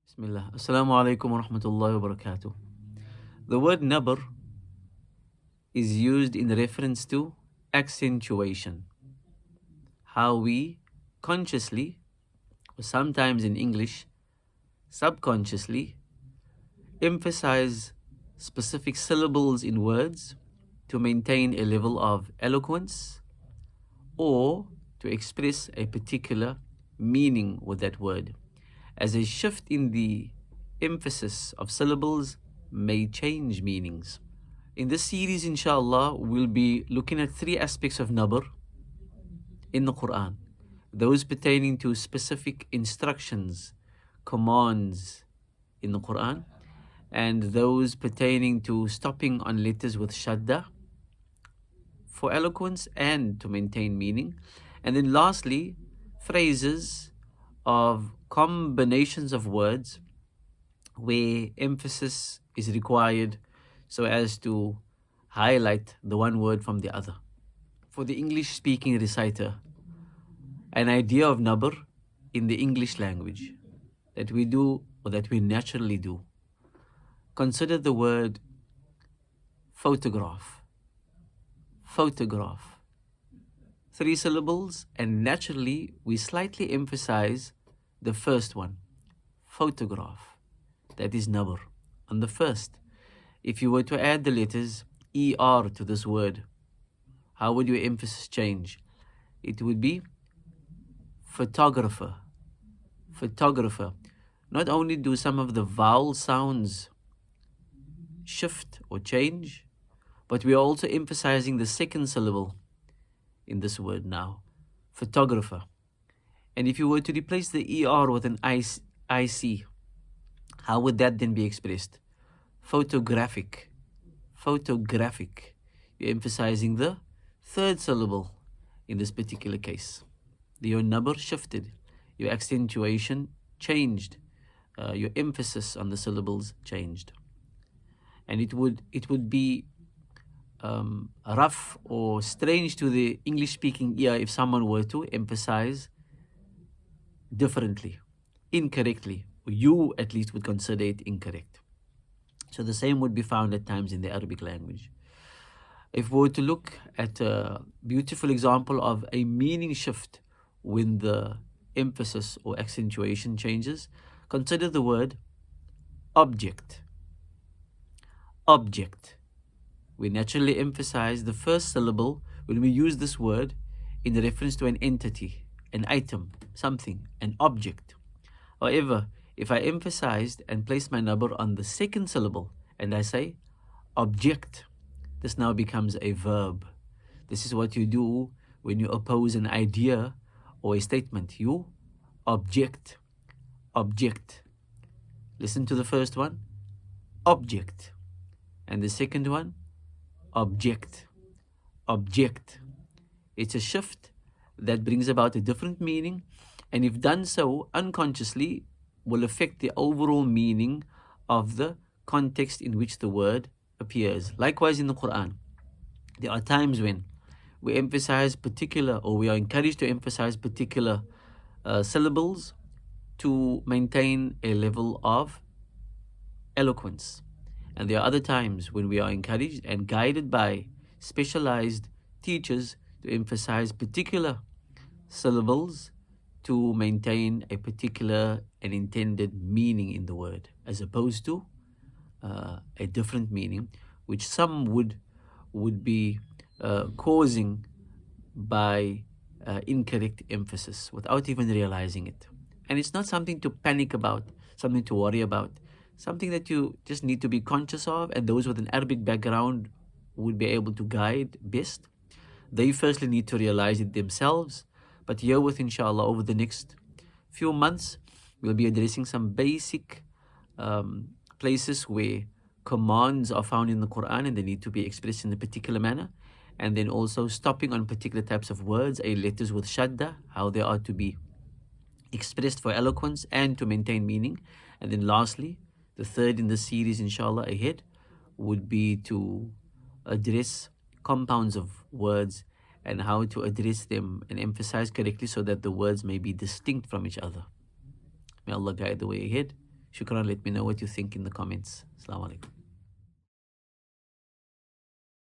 Bismillah. Assalamu alaikum wa rahmatullahi wa barakatuh. The word nabr is used in reference to accentuation. How we consciously, or sometimes in English, subconsciously, emphasize specific syllables in words to maintain a level of eloquence or to express a particular meaning with that word, as a shift in the emphasis of syllables may change meanings. In this series, inshallah, we'll be looking at three aspects of nabr in the Quran. Those pertaining to specific instructions, commands in the Quran, and those pertaining to stopping on letters with shadda for eloquence and to maintain meaning. And then lastly, phrases of combinations of words where emphasis is required so as to highlight the one word from the other. For the English speaking reciter, an idea of nabr in the English language that we do or that we naturally do. Consider the word photograph. Photograph. Three syllables, and naturally we slightly emphasize the first one, photograph. That is nabr on the first. If you were to add the letters ER to this word, how would your emphasis change? It would be photographer. Photographer. Not only do some of the vowel sounds shift or change, but we are also emphasizing the second syllable in this word now, photographer. And if you were to replace the ER with an IC, how would that then be expressed? Photographic. Photographic. You're emphasizing the third syllable in this particular case. Your nabr shifted. Your accentuation changed. Your emphasis on the syllables changed. And it would be rough or strange to the English-speaking ear if someone were to emphasize differently, incorrectly. You at least would consider it incorrect. So the same would be found at times in the Arabic language. If we were to look at a beautiful example of a meaning shift when the emphasis or accentuation changes, consider the word object. Object. We naturally emphasize the first syllable when we use this word in reference to an entity, an item, something, an object. However, if I emphasized and placed my nabr on the second syllable and I say object, this now becomes a verb. This is what you do when you oppose an idea or a statement. You object. Object. Listen to the first one, object. And the second one, object. Object. It's a shift that brings about a different meaning, and if done so unconsciously, will affect the overall meaning of the context in which the word appears. Likewise in the Quran, there are times when we emphasize particular, or we are encouraged to emphasize particular syllables to maintain a level of eloquence. And there are other times when we are encouraged and guided by specialized teachers to emphasize particular syllables to maintain a particular and intended meaning in the word, as opposed to a different meaning, which some would be causing by incorrect emphasis without even realizing it. And it's not something to panic about, something to worry about, something that you just need to be conscious of, and those with an Arabic background would be able to guide best. They firstly need to realize it themselves, but herewith, inshallah, over the next few months, we'll be addressing some basic places where commands are found in the Quran and they need to be expressed in a particular manner, and then also stopping on particular types of words, letters with shadda, how they are to be expressed for eloquence and to maintain meaning. And then lastly, the third in the series, inshallah, ahead would be to address compounds of words and how to address them and emphasize correctly so that the words may be distinct from each other. May Allah guide the way ahead. Shukran. Let me know what you think in the comments. Assalamu alaikum.